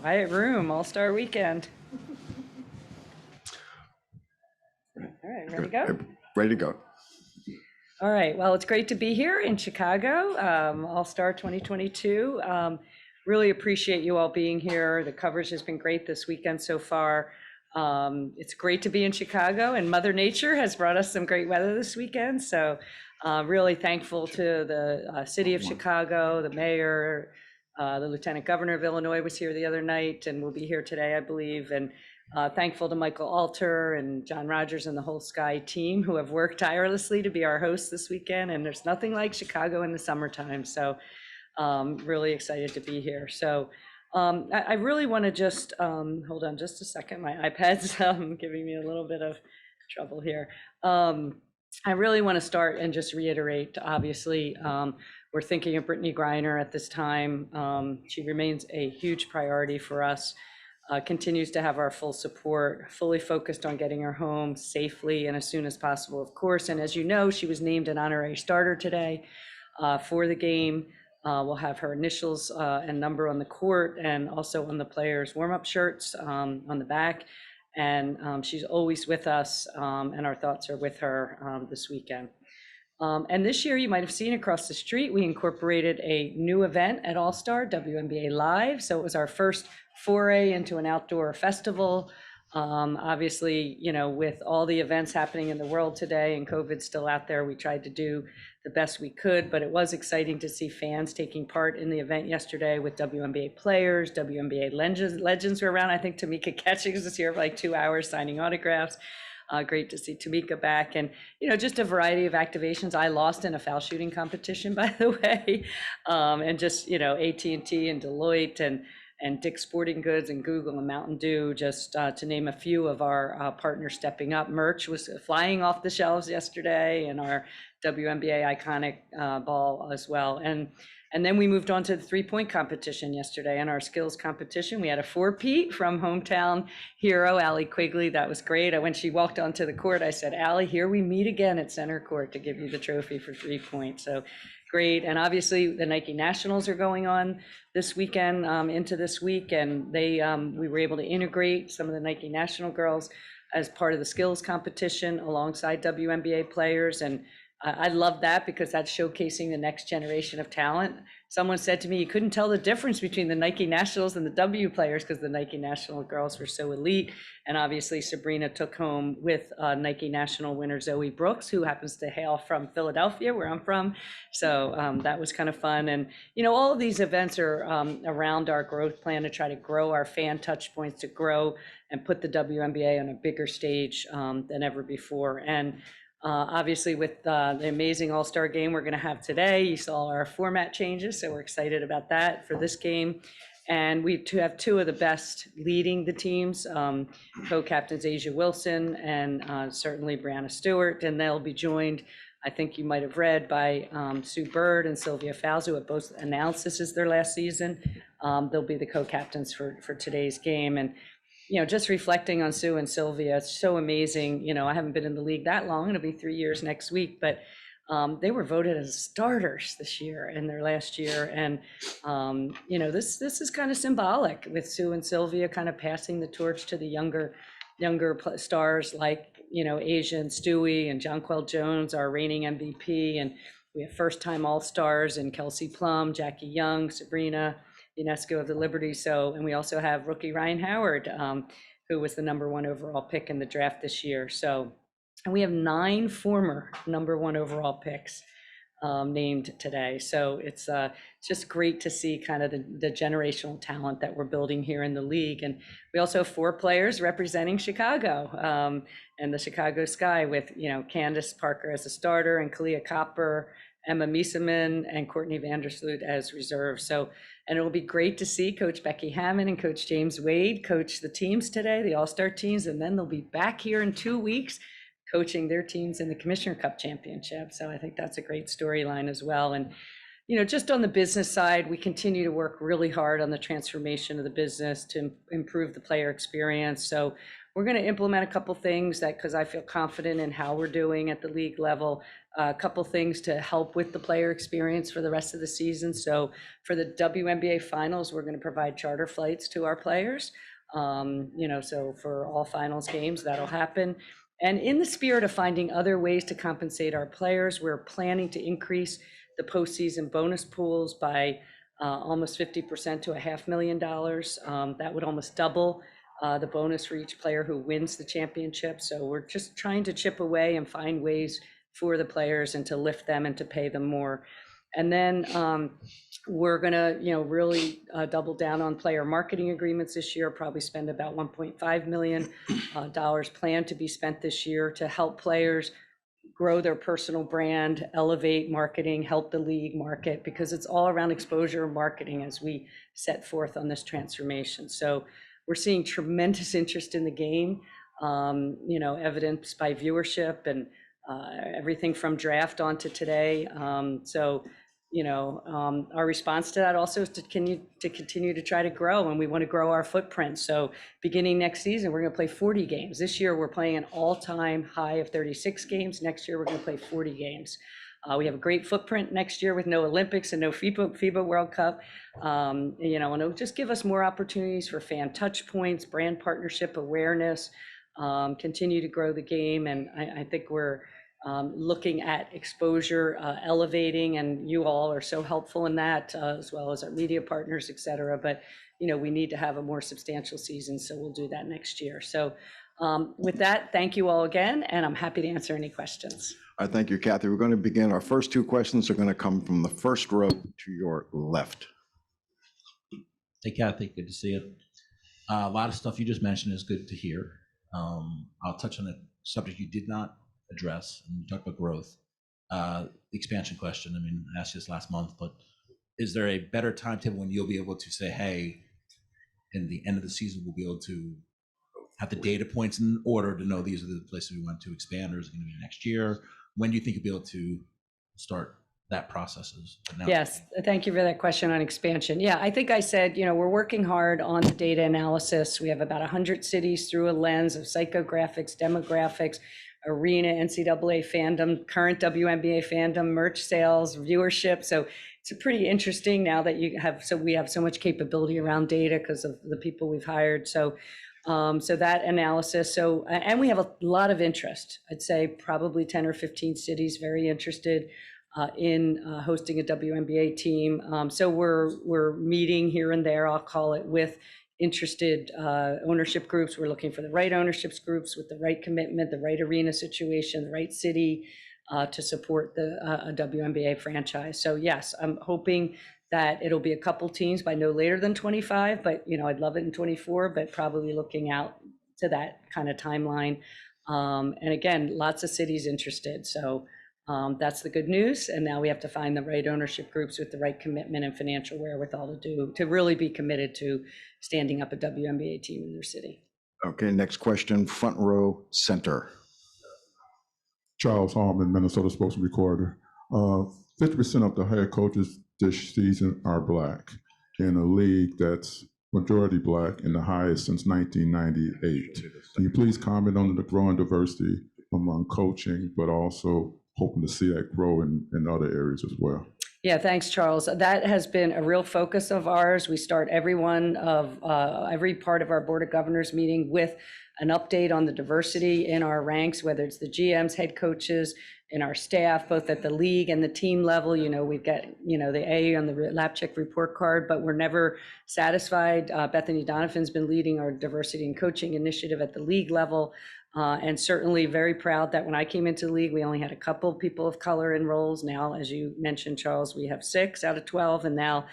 Quiet room, All-Star Weekend. All right, ready to go? Ready to go. All right, well, it's great to be here in Chicago, All-Star 2022. Really appreciate you all being here. The coverage has been great this weekend so far. It's great to be in Chicago, and Mother Nature has brought us some great weather this weekend. So really thankful to the city of Chicago, the mayor, the lieutenant governor of Illinois was here the other night and will be here today, I believe. And thankful to Michael Alter and John Rogers and the whole Sky team who have worked tirelessly to be our hosts this weekend. And there's nothing like Chicago in the summertime. So really excited to be here. So I really want to just, hold on just a second. My iPad's giving me a little bit of trouble here. I really want to start and just reiterate, obviously, we're thinking of Brittany Griner at this time. She remains a huge priority for us, continues to have our full support, fully focused on getting her home safely and as soon as possible, of course. And as you know, she was named an honorary starter today for the game. We'll have her initials and number on the court and also on the players' warm-up shirts on the back. And she's always with us, and our thoughts are with her this weekend. And this year, you might have seen across the street, we incorporated a new event at All-Star, WNBA Live. So it was our first foray into an outdoor festival. Obviously, you know, with all the events happening in the world today and COVID still out there, we tried to do the best we could, but it was exciting to see fans taking part in the event yesterday with WNBA players, WNBA legends were around. I think Tamika Catchings was here for like 2 hours signing autographs. Great to see Tamika back, and you know, just a variety of activations. I lost in a foul shooting competition, by the way, and just, you know, AT&T and Deloitte and Dick's Sporting Goods and Google and Mountain Dew, just to name a few of our partners stepping up. Merch was flying off the shelves yesterday, and our WNBA iconic ball as well. And then we moved on to the three-point competition yesterday, and our skills competition. We had a four-peat from hometown hero Allie Quigley. That was great. When she walked onto the court, I said, "Allie, here we meet again at center court to give you the trophy for 3 points." So great. And obviously the Nike Nationals are going on this weekend into this week, and we were able to integrate some of the Nike National girls as part of the skills competition alongside WNBA players. And I love that because that's showcasing the next generation of talent. Someone said to me, you couldn't tell the difference between the Nike Nationals and the W players because the Nike National girls were so elite. And obviously Sabrina took home with Nike National winner Zoe Brooks, who happens to hail from Philadelphia, where I'm from. So that was kind of fun. And, you know, all of these events are around our growth plan to try to grow our fan touch points, to grow and put the WNBA on a bigger stage than ever before. And obviously with the amazing All-Star game we're going to have today, you saw our format changes, so we're excited about that for this game. And we have two of the best leading the teams, co-captains Asia Wilson and certainly Brianna Stewart, and they'll be joined, I think you might have read, by Sue Bird and Sylvia Fowles, who have both announced this is their last season. They'll be the co-captains for today's game. And you know, just reflecting on Sue and Sylvia, it's so amazing. You know, I haven't been in the league that long. It'll be 3 years next week, but they were voted as starters this year in their last year. And, you know, this is kind of symbolic with Sue and Sylvia kind of passing the torch to the younger stars like, you know, Asia and Stewie and Jonquel Jones, our reigning MVP. And we have first-time All-Stars and Kelsey Plum, Jackie Young, Sabrina UNESCO of the Liberty. So, and we also have rookie Ryan Howard, who was the #1 overall pick in the draft this year. So, and we have 9 former #1 overall picks named today. So it's just great to see kind of the generational talent that we're building here in the league. And we also have 4 players representing Chicago and the Chicago Sky, with, you know, Candace Parker as a starter and Kalia Copper, Emma Miesemann, and Courtney Vandersloot as reserves. So, and it will be great to see Coach Becky Hammond and Coach James Wade coach the teams today, the All-Star teams, and then they'll be back here in 2 weeks coaching their teams in the Commissioner Cup Championship. So I think that's a great storyline as well. And, you know, just on the business side, we continue to work really hard on the transformation of the business to improve the player experience. So we're going to implement a couple things that, because I feel confident in how we're doing at the league level, a couple things to help with the player experience for the rest of the season. So for the WNBA finals, we're going to provide charter flights to our players. So for all finals games, that'll happen. And in the spirit of finding other ways to compensate our players, we're planning to increase the postseason bonus pools by almost 50% to $500,000. That would almost double the bonus for each player who wins the championship. So we're just trying to chip away and find ways for the players and to lift them and to pay them more. And then we're going to, really double down on player marketing agreements this year, probably spend about $1.5 million planned to be spent this year to help players grow their personal brand, elevate marketing, help the league market, because it's all around exposure marketing as we set forth on this transformation. So we're seeing tremendous interest in the game, evidenced by viewership and everything from draft on to today. Our response to that also is to continue to try to grow, and we want to grow our footprint. So beginning next season, we're going to play 40 games. This year, we're playing an all-time high of 36 games. Next year, we're going to play 40 games. We have a great footprint next year with no Olympics and no FIBA World Cup. And it'll just give us more opportunities for fan touch points, brand partnership awareness, continue to grow the game. And I think we're looking at exposure, elevating, and you all are so helpful in that, as well as our media partners, et cetera. But, we need to have a more substantial season, so we'll do that next year. So with that, thank you all again, and I'm happy to answer any questions. All right, thank you, Cathy. We're going to begin. Our first two questions are going to come from the first row to your left. Hey, Cathy, good to see you. A lot of stuff you just mentioned is good to hear. I'll touch on a subject you did not address, and you talked about growth. The expansion question, I asked you this last month, but is there a better timetable when you'll be able to say, hey, in the end of the season, we'll be able to have the data points in order to know these are the places we want to expand, or is it going to be next year? When do you think you'll be able to start that process? Yes, thank you for that question on expansion. Yeah, I think I said, we're working hard on the data analysis. We have about 100 cities through a lens of psychographics, demographics, arena, NCAA fandom, current WNBA fandom, merch sales, viewership. So it's pretty interesting now that we have so much capability around data because of the people we've hired. So that analysis. And we have a lot of interest. I'd say probably 10 or 15 cities very interested in hosting a WNBA team. So we're meeting here and there, I'll call it, with interested ownership groups. We're looking for the right ownership groups with the right commitment, the right arena situation, the right city to support a WNBA franchise. So yes, I'm hoping that it'll be a couple teams by no later than 25, but I'd love it in 24, but probably looking out to that kind of timeline. And again, lots of cities interested. So that's the good news. And now we have to find the right ownership groups with the right commitment and financial wherewithal to really be committed to standing up a WNBA team in their city. Okay, next question, front row center. Charles Hallman, Minnesota Sports Recorder. 50% of the head coaches this season are Black in a league that's majority Black and the highest since 1998. Can you please comment on the growing diversity among coaching, but also hoping to see that grow in other areas as well? Yeah, thanks, Charles. That has been a real focus of ours. We start every part of our Board of Governors meeting with an update on the diversity in our ranks, whether it's the GMs, head coaches, in our staff, both at the league and the team level. We've got, the A on the lab check report card, but we're never satisfied. Bethany Donovan's been leading our diversity and coaching initiative at the league level. And certainly very proud that when I came into the league, we only had a couple people of color in roles. Now, as you mentioned, Charles, we have 6 out of 12, and now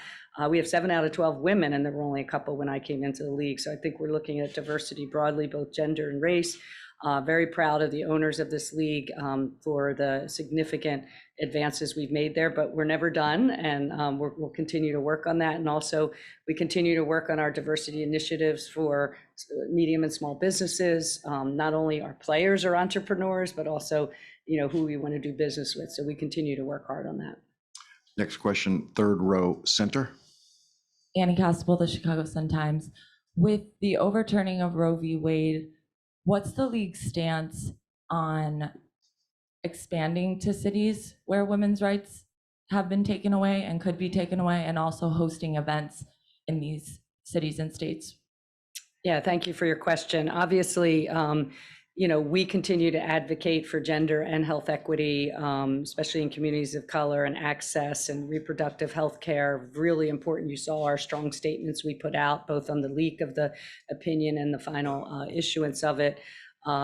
we have 7 out of 12 women, and there were only a couple when I came into the league. So I think we're looking at diversity broadly, both gender and race. Very proud of the owners of this league for the significant advances we've made there, but we're never done, and we'll continue to work on that. And also, we continue to work on our diversity initiatives for medium and small businesses. Not only our players are entrepreneurs, but also, who we want to do business with. So we continue to work hard on that. Next question, third row center. Annie Castable, the Chicago Sun-Times. With the overturning of Roe v. Wade, what's the league's stance on expanding to cities where women's rights have been taken away and could be taken away, and also hosting events in these cities and states? Yeah, thank you for your question. Obviously, we continue to advocate for gender and health equity, especially in communities of color, and access and reproductive health care. Really important. You saw our strong statements we put out, both on the leak of the opinion and the final issuance of it.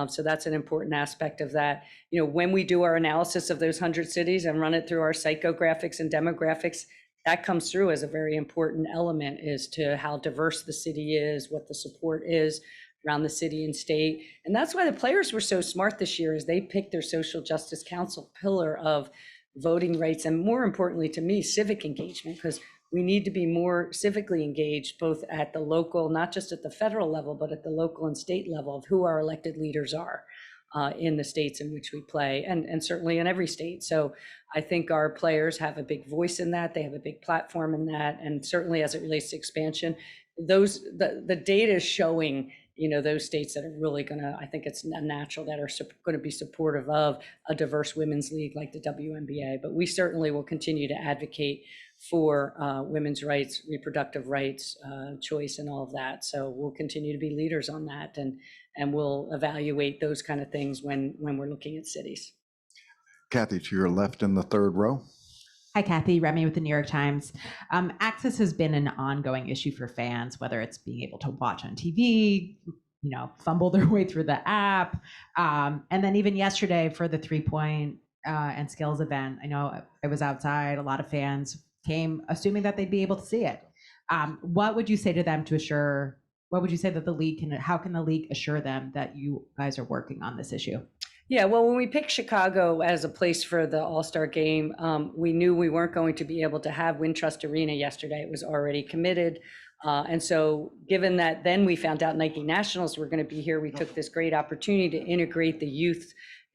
So that's an important aspect of that. When we do our analysis of those 100 cities and run it through our psychographics and demographics, that comes through as a very important element as to how diverse the city is, what the support is around the city and state. And that's why the players were so smart this year, is they picked their social justice council pillar of voting rights, and more importantly to me, civic engagement, because we need to be more civically engaged, both at the local, not just at the federal level, but at the local and state level, of who our elected leaders are in the states in which we play, and certainly in every state. So I think our players have a big voice in that. They have a big platform in that. And certainly as it relates to expansion, the data is showing, those states that are really gonna, I think it's natural, that are gonna be supportive of a diverse women's league like the WNBA. But we certainly will continue to advocate for women's rights, reproductive rights, choice, and all of that. So we'll continue to be leaders on that, and we'll evaluate those kind of things when we're looking at cities. Cathy, to your left in the third row. Hi, Kathy. Remy with the New York Times. Access has been an ongoing issue for fans, whether it's being able to watch on TV, fumble their way through the app. And then even yesterday for the 3-point and skills event, I know I was outside, a lot of fans came assuming that they'd be able to see it. What would you say to them what would you say that the league how can the league assure them that you guys are working on this issue? Yeah, well, when we picked Chicago as a place for the All-Star game, we knew we weren't going to be able to have Wintrust Arena yesterday. It was already committed. And so given that then we found out Nike Nationals were going to be here, we took this great opportunity to integrate the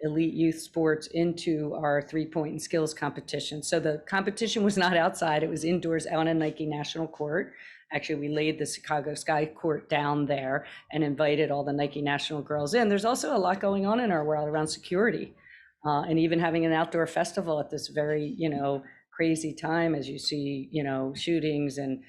elite youth sports into our 3-point and skills competition. So the competition was not outside, it was indoors on a Nike National court. Actually, we laid the Chicago Sky Court down there and invited all the Nike National girls in. There's also a lot going on in our world around security, and even having an outdoor festival at this very, crazy time, as you see, shootings and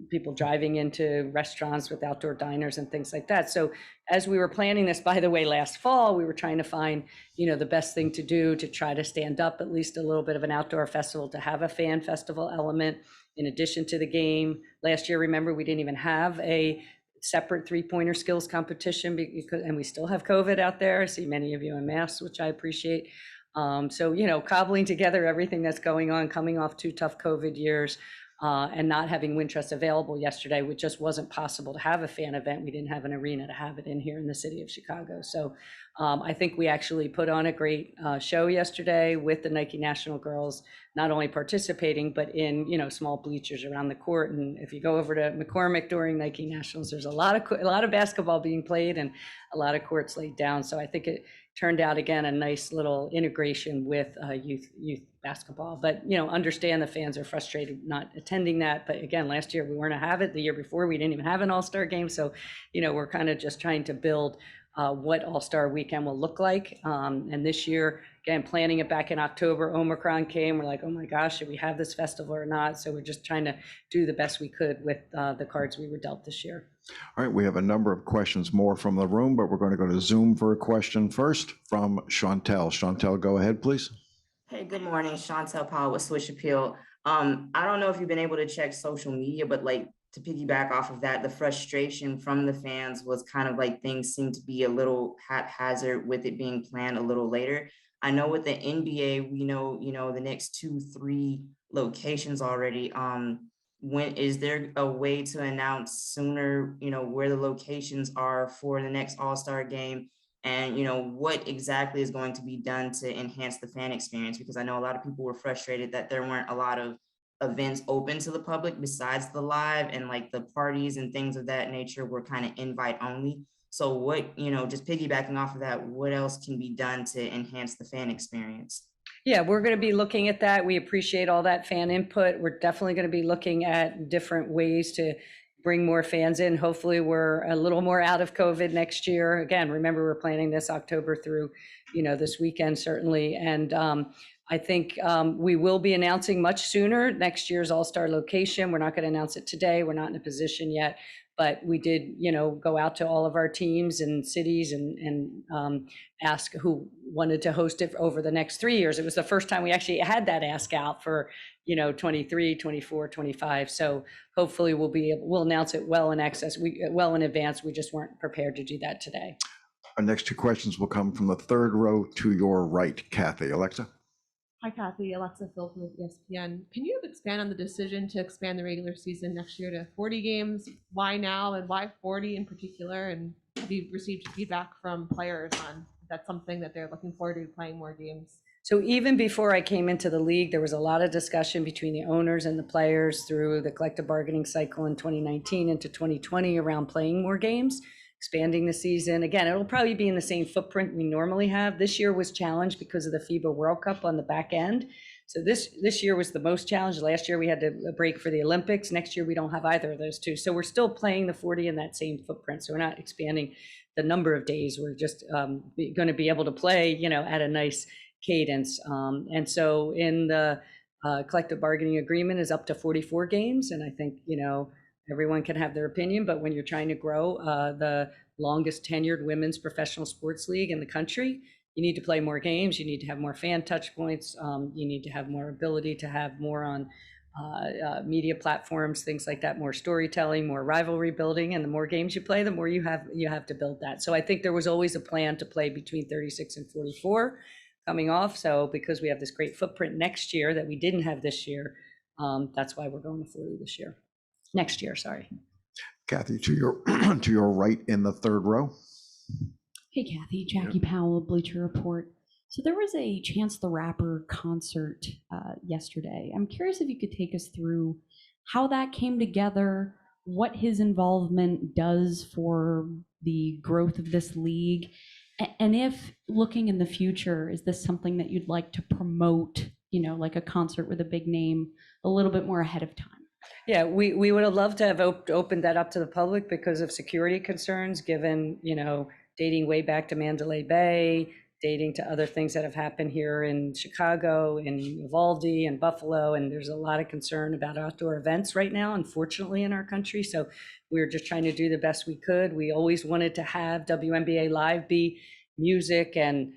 people driving into restaurants with outdoor diners and things like that. So as we were planning this, by the way, last fall, we were trying to find, the best thing to do to try to stand up at least a little bit of an outdoor festival, to have a fan festival element in addition to the game. Last year, remember, we didn't even have a separate 3-pointer skills competition and we still have COVID out there. I see many of you in masks, which I appreciate. So, cobbling together everything that's going on, coming off 2 tough COVID years, and not having Wintrust available yesterday, which just wasn't possible to have a fan event. We didn't have an arena to have it in here in the city of Chicago. So I think we actually put on a great show yesterday with the Nike National girls, not only participating, but in, small bleachers around the court. And if you go over to McCormick during Nike Nationals, there's a lot of basketball being played and a lot of courts laid down. So I think it turned out, again, a nice little integration with youth basketball. But, understand the fans are frustrated not attending that. But again, last year we weren't to have it. The year before we didn't even have an All-Star game. So, we're kind of just trying to build what All-Star Weekend will look like. And this year, again, planning it back in October, Omicron came. We're like, oh my gosh, should we have this festival or not? So we're just trying to do the best we could with the cards we were dealt this year. All right, we have a number of questions more from the room, but we're going to go to Zoom for a question first from Chantel. Chantel, go ahead, please. Hey, good morning. Chantel Powell with Swish Appeal. I don't know if you've been able to check social media, but to piggyback off of that, the frustration from the fans was kind of like things seem to be a little haphazard with it being planned a little later. I know with the NBA, we know, the next 2-3 locations already. When is there a way to announce sooner, where the locations are for the next All-Star game? And, what exactly is going to be done to enhance the fan experience? Because I know a lot of people were frustrated that there weren't a lot of events open to the public besides the live, and the parties and things of that nature were kind of invite only. So what, just piggybacking off of that, what else can be done to enhance the fan experience? Yeah, we're going to be looking at that. We appreciate all that fan input. We're definitely going to be looking at different ways to bring more fans in. Hopefully we're a little more out of COVID next year. Again, remember, we're planning this October through, this weekend certainly. And I think we will be announcing much sooner next year's All-Star location. We're not going to announce it today. We're not in a position yet, but we did, go out to all of our teams and cities and ask who wanted to host it over the next 3 years. It was the first time we actually had that ask out for, 23, 24, 25. So hopefully we'll announce it well in advance. We just weren't prepared to do that today. Our next two questions will come from the third row to your right, Kathy. Alexa? Hi, Kathy. Alexa Philp with ESPN. Can you expand on the decision to expand the regular season next year to 40 games? Why now, and why 40 in particular? And have you received feedback from players on that's something that they're looking forward to, playing more games? So even before I came into the league, there was a lot of discussion between the owners and the players through the collective bargaining cycle in 2019 into 2020 around playing more games, expanding the season. Again, it'll probably be in the same footprint we normally have. This year was challenged because of the FIBA World Cup on the back end. So this year was the most challenged. Last year we had to break for the Olympics. Next year we don't have either of those two. So we're still playing the 40 in that same footprint. So we're not expanding the number of days. We're just going to be able to play, at a nice cadence. And so in the collective bargaining agreement is up to 44 games. And I think, everyone can have their opinion, but when you're trying to grow the longest tenured women's professional sports league in the country, you need to play more games. You need to have more fan touch points. You need to have more ability to have more on media platforms, things like that, more storytelling, more rivalry building. And the more games you play, the more you have to build that. So I think there was always a plan to play between 36 and 44 coming off. So because we have this great footprint next year that we didn't have this year, that's why we're going to 40 next year, sorry. Kathy, to your right in the third row. Hey, Kathy, Jackie Powell, Bleacher Report. So there was a Chance the Rapper concert yesterday. I'm curious if you could take us through how that came together, what his involvement does for the growth of this league, and if, looking in the future, is this something that you'd like to promote, like a concert with a big name, a little bit more ahead of time? Yeah, we would have loved to have opened that up to the public because of security concerns, given, dating way back to Mandalay Bay, dating to other things that have happened here in Chicago, in Uvalde, and Buffalo. And there's a lot of concern about outdoor events right now, unfortunately, in our country. So we were just trying to do the best we could. We always wanted to have WNBA Live be music and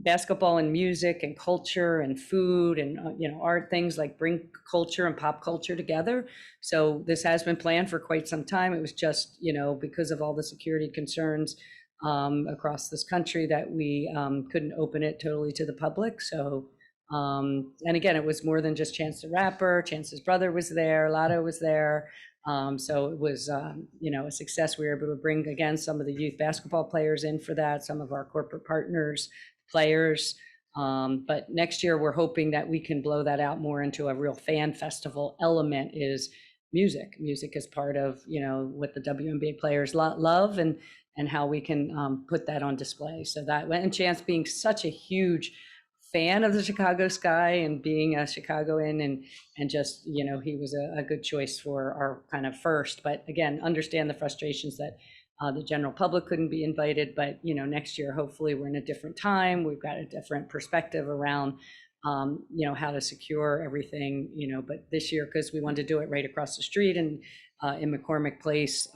basketball and music and culture and food and art, things like bring culture and pop culture together. So this has been planned for quite some time. It was just because of all the security concerns across this country that we couldn't open it totally to the public. So and again, it was more than just Chance the Rapper. Chance's brother was there, Lotto was there. So it was, a success. We were able to bring, again, some of the youth basketball players in for that, some of our corporate partners, players. But next year, we're hoping that we can blow that out more into a real fan festival element is music. Music is part of, what the WNBA players love and how we can put that on display. So that, and Chance being such a huge fan of the Chicago Sky and being a Chicagoan and just, he was a good choice for our kind of first, but again, understand the frustrations that the general public couldn't be invited, but, next year, hopefully we're in a different time. We've got a different perspective around, how to secure everything, but this year, because we wanted to do it right across the street and in McCormick Place,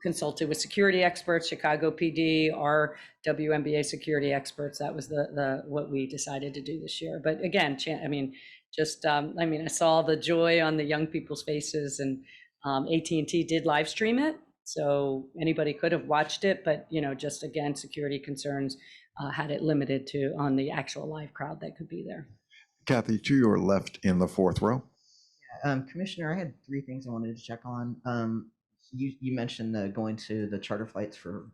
consulted with security experts, Chicago PD, our WNBA security experts. That was the what we decided to do this year. But again, I saw the joy on the young people's faces, and AT&T did live stream it, so anybody could have watched it. But just again, security concerns had it limited to on the actual live crowd that could be there. Kathy, to your left in the fourth row. Commissioner, I had three things I wanted to check on. You mentioned going to the charter flights for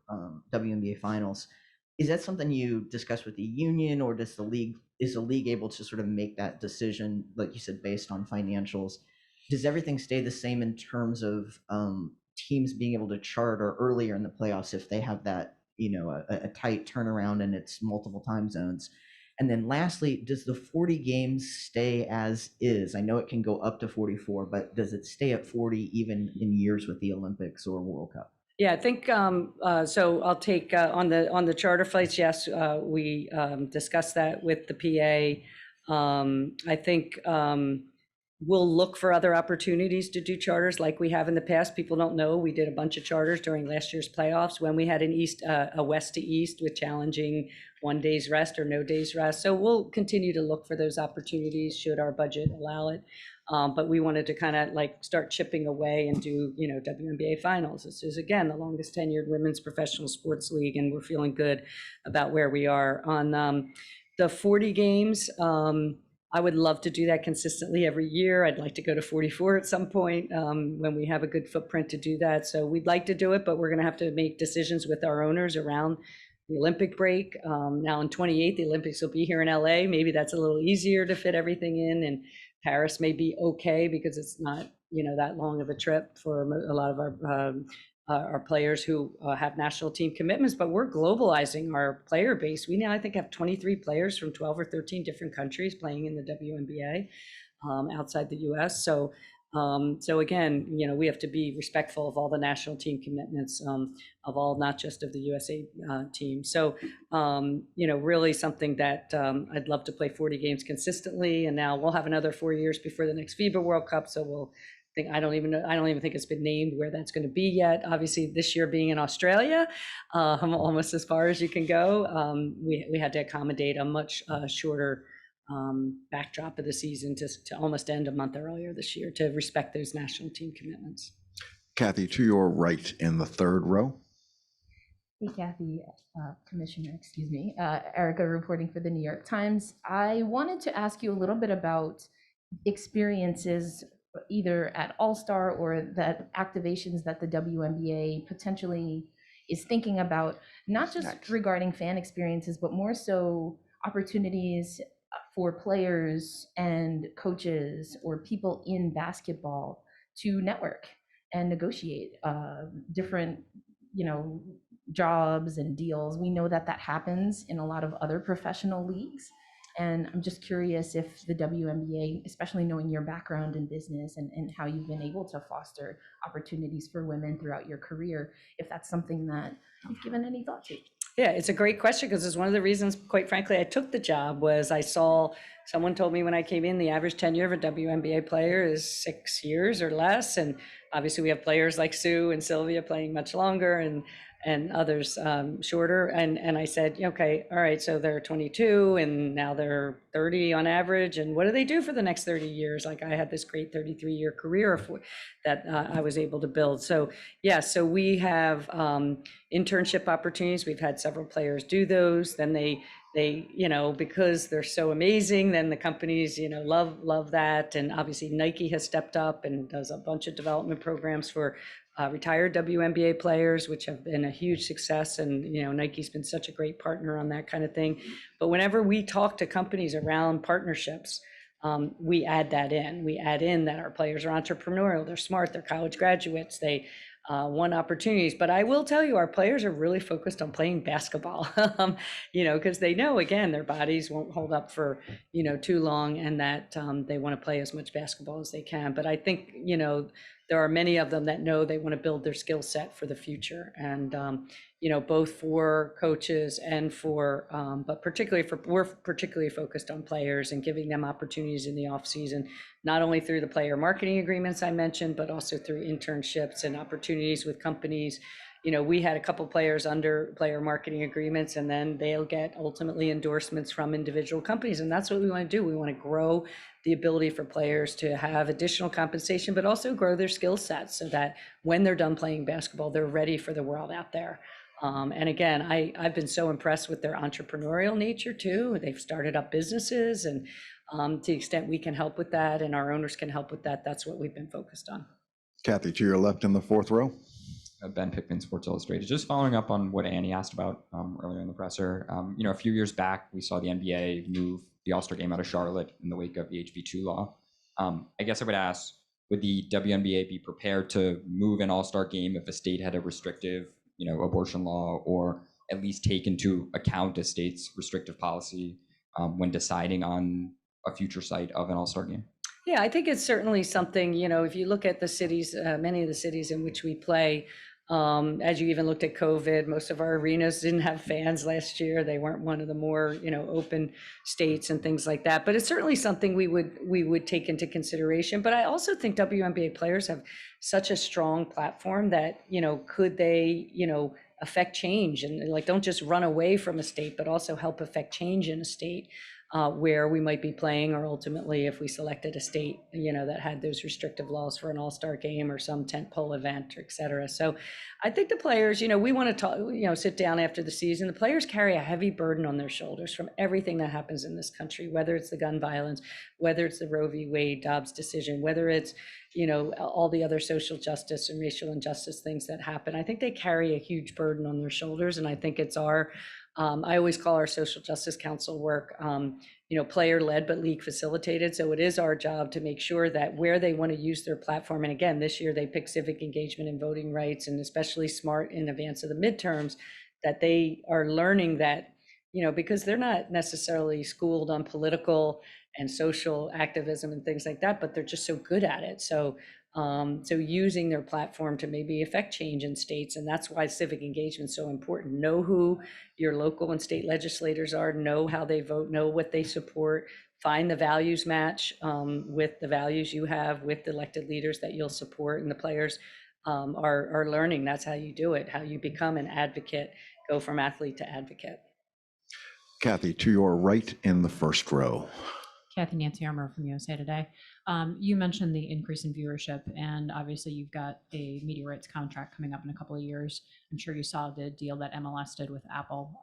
WNBA finals. Is that something you discussed with the union, or is the league able to sort of make that decision, like you said, based on financials? Does everything stay the same in terms of teams being able to charter earlier in the playoffs if they have that, a tight turnaround and it's multiple time zones? And then lastly, does the 40 games stay as is? I know it can go up to 44, but does it stay at 40 even in years with the Olympics or World Cup? Yeah, I think so. I'll take on the charter flights. Yes, we discussed that with the PA. I think we'll look for other opportunities to do charters like we have in the past. People don't know we did a bunch of charters during last year's playoffs when we had a west to east with challenging 1 day's rest or no days rest. So we'll continue to look for those opportunities should our budget allow it. But we wanted to kind of like start chipping away and do, WNBA finals. This is, again, the longest tenured women's professional sports league, and we're feeling good about where we are. On the 40 games, I would love to do that consistently every year. I'd like to go to 44 at some point when we have a good footprint to do that. So we'd like to do it, but we're going to have to make decisions with our owners around the Olympic break. Now in 28, the Olympics will be here in LA. Maybe that's a little easier to fit everything in, and Paris may be okay because it's not, that long of a trip for a lot of our players who have national team commitments, but we're globalizing our player base. We now, I think, have 23 players from 12 or 13 different countries playing in the WNBA outside the US. So again, we have to be respectful of all the national team commitments of all, not just of the USA team. So, really something that I'd love to play 40 games consistently. And now we'll have another 4 years before the next FIBA World Cup. So I don't even think it's been named where that's going to be yet. Obviously, this year being in Australia, almost as far as you can go. We had to accommodate a much shorter backdrop of the season to almost end a month earlier this year to respect those national team commitments. Cathy, to your right in the third row. Hey, Cathy, Commissioner, excuse me, Erica reporting for the New York Times. I wanted to ask you a little bit about experiences either at All-Star or that activations that the WNBA potentially is thinking about, not just regarding fan experiences, but more so opportunities for players and coaches or people in basketball to network and negotiate different, jobs and deals. We know that happens in a lot of other professional leagues. And I'm just curious if the WNBA, especially knowing your background in business and how you've been able to foster opportunities for women throughout your career, if that's something that you've given any thought to. Yeah, it's a great question because it's one of the reasons, quite frankly, I took the job was I saw someone told me when I came in, the average tenure of a WNBA player is 6 years or less. And obviously we have players like Sue and Sylvia playing much longer and others shorter. And I said, okay, all right, so they're 22 and now they're 30 on average. And what do they do for the next 30 years? Like I had this great 33-year career that I was able to build. So yeah, so we have internship opportunities. We've had several players do those. Then they because they're so amazing, then the companies, love that. And obviously Nike has stepped up and does a bunch of development programs for retired WNBA players, which have been a huge success. And, Nike's been such a great partner on that kind of thing. But whenever we talk to companies around partnerships, we add that in. We add in that our players are entrepreneurial, they're smart, they're college graduates, they want opportunities. But I will tell you, our players are really focused on playing basketball, because they know, again, their bodies won't hold up for, too long, and that they want to play as much basketball as they can. But I think, there are many of them that know they want to build their skill set for the future. And, both for coaches and for, but we're particularly focused on players and giving them opportunities in the off season, not only through the player marketing agreements I mentioned, but also through internships and opportunities with companies. We had a couple players under player marketing agreements, and then they'll get ultimately endorsements from individual companies. And that's what we want to do. We want to grow the ability for players to have additional compensation, but also grow their skill sets so that when they're done playing basketball, they're ready for the world out there. And again, I've been so impressed with their entrepreneurial nature too. They've started up businesses, and to the extent we can help with that and our owners can help with that, that's what we've been focused on. Cathy, to your left in the fourth row. Ben Pickman, Sports Illustrated. Just following up on what Annie asked about earlier in the presser. A few years back, we saw the NBA move the All-Star game out of Charlotte in the wake of the HB2 law. I guess I would ask, would the WNBA be prepared to move an All-Star game if a state had a restrictive, abortion law, or at least take into account a state's restrictive policy when deciding on a future site of an All-Star game? Yeah, I think it's certainly something, if you look at the cities, many of the cities in which we play, as you even looked at COVID, most of our arenas didn't have fans last year. They weren't one of the more, open states and things like that. But it's certainly something we would take into consideration. But I also think WNBA players have such a strong platform that, could they, affect change and like don't just run away from a state, but also help affect change in a state. Where we might be playing, or ultimately if we selected a state, that had those restrictive laws for an all-star game or some tentpole event, et cetera. So I think the players, we want to talk, sit down after the season. The players carry a heavy burden on their shoulders from everything that happens in this country, whether it's the gun violence, whether it's the Roe v. Wade Dobbs decision, whether it's, all the other social justice and racial injustice things that happen. I think they carry a huge burden on their shoulders. And I think it's I always call our social justice council work, player led, but league facilitated. So it is our job to make sure that where they want to use their platform. And again, this year they picked civic engagement and voting rights, and especially SMART in advance of the midterms, that they are learning that, because they're not necessarily schooled on political and social activism and things like that, but they're just so good at it. So using their platform to maybe affect change in states. And that's why civic engagement is so important. Know who your local and state legislators are, know how they vote, know what they support, find the values match with the values you have with the elected leaders that you'll support. And the players are learning. That's how you do it, how you become an advocate, go from athlete to advocate. Cathy, to your right in the first row. Cathy Nancy Armour from USA Today. You mentioned the increase in viewership, and obviously you've got a media rights contract coming up in a couple of years. I'm sure you saw the deal that MLS did with Apple.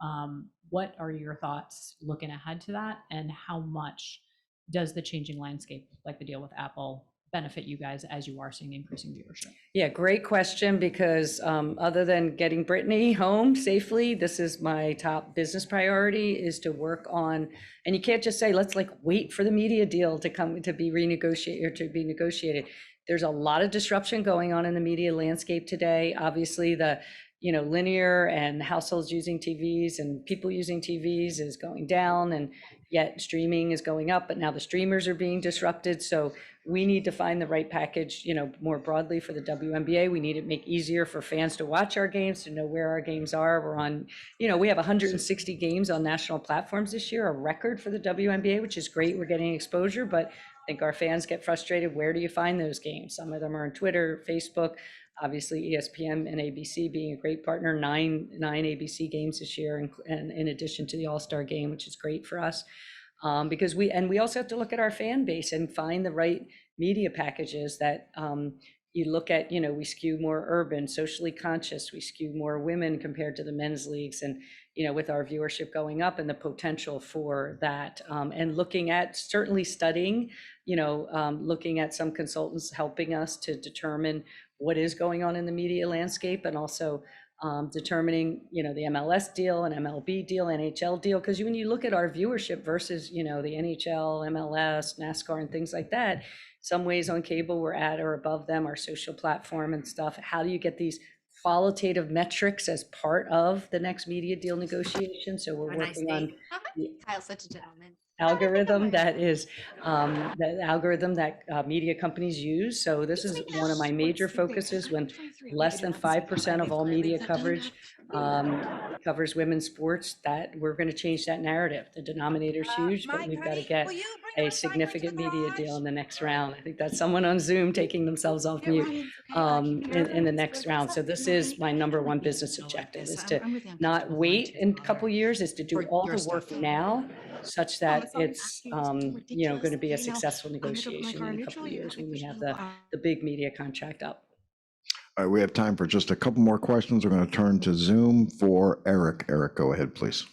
What are your thoughts looking ahead to that, and how much does the changing landscape, like the deal with Apple, benefit you guys as you are seeing increasing viewership? Yeah, great question, because other than getting Brittany home safely, this is my top business priority, is to work on, and you can't just say, let's wait for the media deal to come to be renegotiated or to be negotiated. There's a lot of disruption going on in the media landscape today. Obviously the, linear and households using TVs and people using TVs is going down, and yet streaming is going up, but now the streamers are being disrupted. So we need to find the right package, more broadly for the WNBA. We need to make easier for fans to watch our games, to know where our games are. We're on, we have 160 games on national platforms this year, a record for the WNBA, which is great. We're getting exposure, but I think our fans get frustrated. Where do you find those games? Some of them are on Twitter, Facebook, obviously ESPN and ABC being a great partner, nine ABC games this year, and in addition to the All-Star game, which is great for us. Because we also have to look at our fan base and find the right media packages that you look at, we skew more urban, socially conscious, we skew more women compared to the men's leagues, and with our viewership going up and the potential for that, and looking at, certainly studying, looking at some consultants helping us to determine what is going on in the media landscape, and also determining, the MLS deal and MLB deal, NHL deal, because when you look at our viewership versus, the NHL, MLS, NASCAR, and things like that, some ways on cable we're at or above them, our social platform and stuff. How do you get these qualitative metrics as part of the next media deal negotiation? So we're working on Kyle's such a gentleman. Algorithm that is the algorithm that media companies use. So this is one of my major focuses. When less than 5% of all media coverage covers women's sports, that we're going to change that narrative. The denominator's huge, but we've got to get a significant media deal in the next round. I think that's someone on Zoom taking themselves off mute in the next round. So this is my number one business objective, is to not wait in a couple years, is to do all the work now, such that it's going to be a successful negotiation in a couple of years when we have the big media contract up. All right, we have time for just a couple more questions. We're going to turn to Zoom for Eric. Eric, go ahead, please.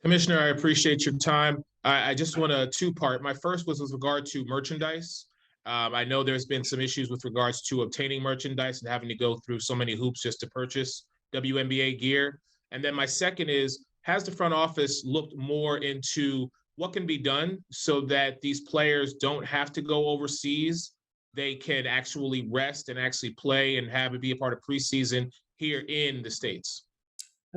Commissioner, I appreciate your time. I just want a two-part. My first was with regard to merchandise. I know there's been some issues with regards to obtaining merchandise and having to go through so many hoops just to purchase WNBA gear. And then my second is, has the front office looked more into what can be done so that these players don't have to go overseas? They can actually rest and actually play and have it be a part of preseason here in the States.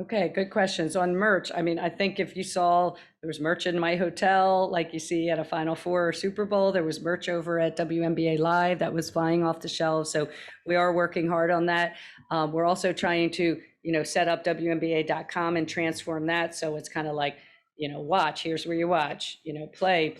Okay, good questions. On merch, I mean, I think if you saw, there was merch in my hotel, like you see at a Final Four or Super Bowl, there was merch over at WNBA Live that was flying off the shelves. So we are working hard on that. We're also trying to, set up WNBA.com and transform that. So it's kind of like, watch, here's where you watch, play,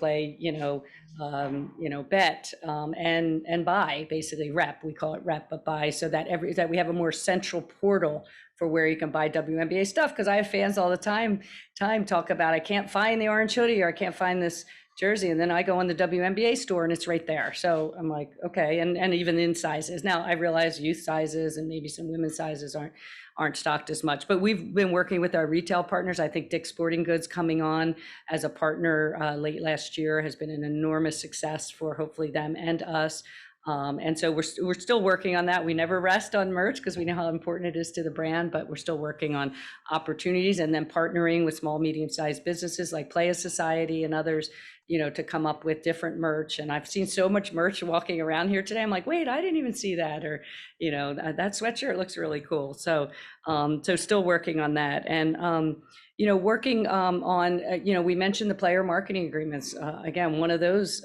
bet, and buy, basically rep, we call it rep, but buy, so that that we have a more central portal for where you can buy WNBA stuff. Because I have fans all the time talk about, I can't find the orange hoodie, or I can't find this jersey. And then I go on the WNBA store and it's right there. So I'm like, okay. And even in sizes. Now I realize youth sizes and maybe some women's sizes aren't stocked as much, but we've been working with our retail partners. I think Dick's Sporting Goods coming on as a partner late last year has been an enormous success for hopefully them and us. And so we're still working on that. We never rest on merch because we know how important it is to the brand, but we're still working on opportunities and then partnering with small, medium-sized businesses like Playa Society and others, to come up with different merch. And I've seen so much merch walking around here today. I'm like, wait, I didn't even see that. Or, that sweatshirt looks really cool. So, so still working on that. And, working on, we mentioned the player marketing agreements. Again, one of those,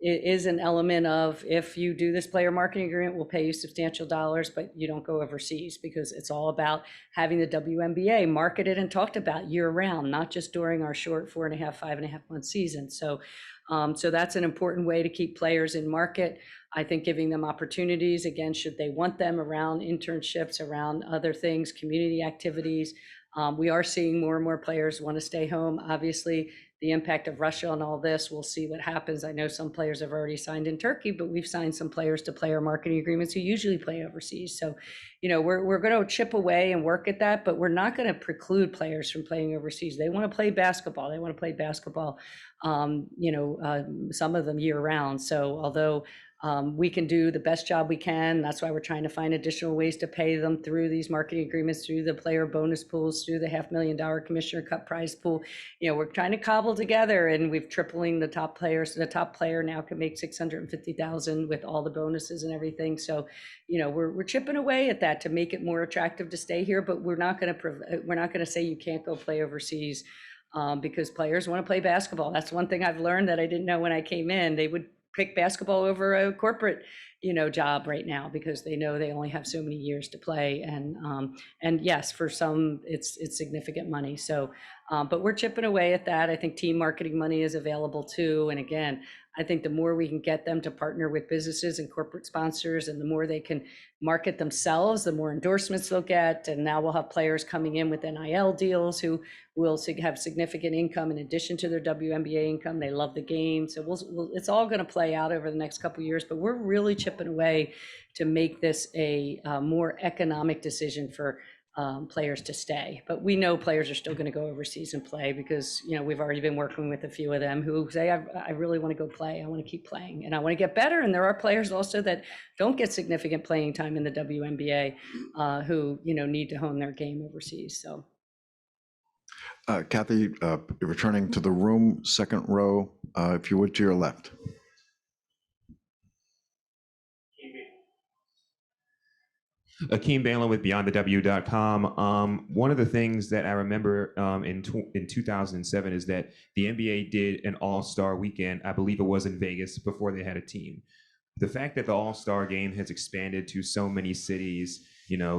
it is an element of, if you do this player marketing agreement, we'll pay you substantial dollars, but you don't go overseas, because it's all about having the WNBA marketed and talked about year round, not just during our short 5.5 month season. So, so that's an important way to keep players in market. I think giving them opportunities, again, should they want them, around internships, around other things, community activities. We are seeing more and more players want to stay home. Obviously, the impact of Russia on all this, we'll see what happens. I know some players have already signed in Turkey, but we've signed some players to player marketing agreements who usually play overseas. So, we're going to chip away and work at that, but we're not going to preclude players from playing overseas. They want to play basketball. They want to play basketball, some of them year round. So although we can do the best job we can, that's why we're trying to find additional ways to pay them through these marketing agreements, through the player bonus pools, through the $500,000 Commissioner Cup prize pool. We're trying to cobble together, and we've tripling the top players. The top player now can make $650,000 with all the bonuses and everything. So, we're chipping away at that to make it more attractive to stay here. But we're not going to say you can't go play overseas, because players want to play basketball. That's one thing I've learned that I didn't know when I came in. They would pick basketball over a corporate, job right now, because they know they only have so many years to play. And yes, for some, it's significant money. So, but we're chipping away at that. I think team marketing money is available too. And again, I think the more we can get them to partner with businesses and corporate sponsors, and the more they can market themselves, the more endorsements they'll get. And now we'll have players coming in with NIL deals who will have significant income in addition to their WNBA income. They love the game. So it's all going to play out over the next couple of years, but we're really chipping away to make this a more economic decision for players to stay. But we know players are still going to go overseas and play, because we've already been working with a few of them who say, I really want to go play. I want to keep playing and I want to get better. And there are players also that don't get significant playing time in the WNBA who need to hone their game overseas. So Cathy, returning to the room, second row, if you would, to your left. Akeem Balin with BeyondTheW.com. One of the things that I remember in 2007 is that the NBA did an All-Star weekend. I believe it was in Vegas before they had a team. The fact that the All-Star game has expanded to so many cities,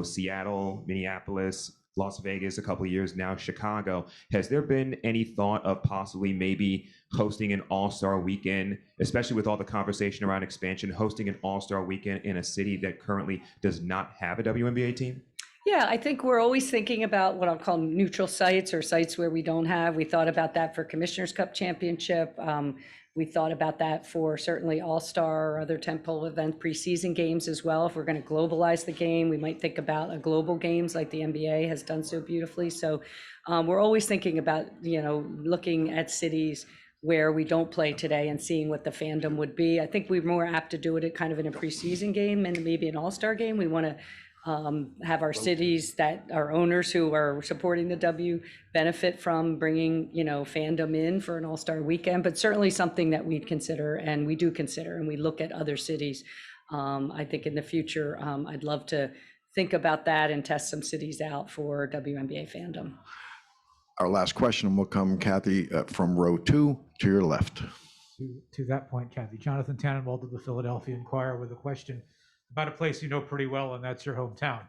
Seattle, Minneapolis, Las Vegas a couple of years now, Chicago. Has there been any thought of possibly maybe hosting an All-Star weekend, especially with all the conversation around expansion, hosting an All-Star weekend in a city that currently does not have a WNBA team? Yeah, I think we're always thinking about what I'll call neutral sites, or sites where we don't have. We thought about that for Commissioner's Cup Championship. We thought about that for certainly All-Star or other tentpole event preseason games as well. If we're going to globalize the game, we might think about a global games like the NBA has done so beautifully. So we're always thinking about, looking at cities where we don't play today and seeing what the fandom would be. I think we're more apt to do it at kind of in a preseason game and maybe an All-Star game. We want to have our cities that are owners who are supporting the W benefit from bringing, fandom in for an All-Star weekend, but certainly something that we'd consider, and we do consider, and we look at other cities. I think in the future, I'd love to think about that and test some cities out for WNBA fandom. Our last question will come, Cathy, from row 2 to your left. To that point, Cathy, Jonathan Tannenwald of the Philadelphia Inquirer with a question about a place you know pretty well, and that's your hometown.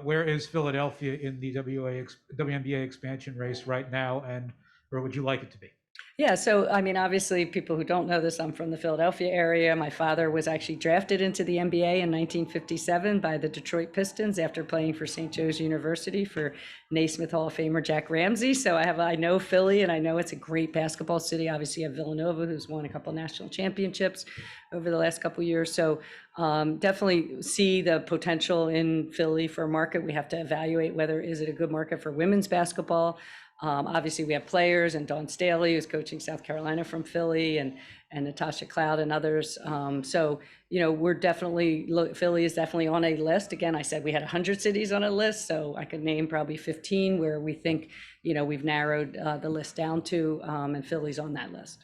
Where is Philadelphia in the WNBA expansion race right now, and where would you like it to be? Yeah, so I mean, obviously, people who don't know this, I'm from the Philadelphia area. My father was actually drafted into the NBA in 1957 by the Detroit Pistons after playing for St. Joe's University for Naismith Hall of Famer Jack Ramsey. So I know Philly, and I know it's a great basketball city. Obviously, you have Villanova, who's won a couple national championships over the last couple of years. So definitely see the potential in Philly for a market. We have to evaluate whether is it a good market for women's basketball. Obviously, we have players, and Dawn Staley, who's coaching South Carolina from Philly, and Natasha Cloud and others. So, we're definitely, Philly is definitely on a list. Again, I said we had 100 cities on a list, so I could name probably 15 where we think, we've narrowed the list down to, and Philly's on that list.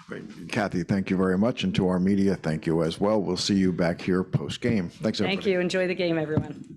Great. Cathy, thank you very much. And to our media, thank you as well. We'll see you back here post-game. Thanks, everybody. Thank you. Enjoy the game, everyone.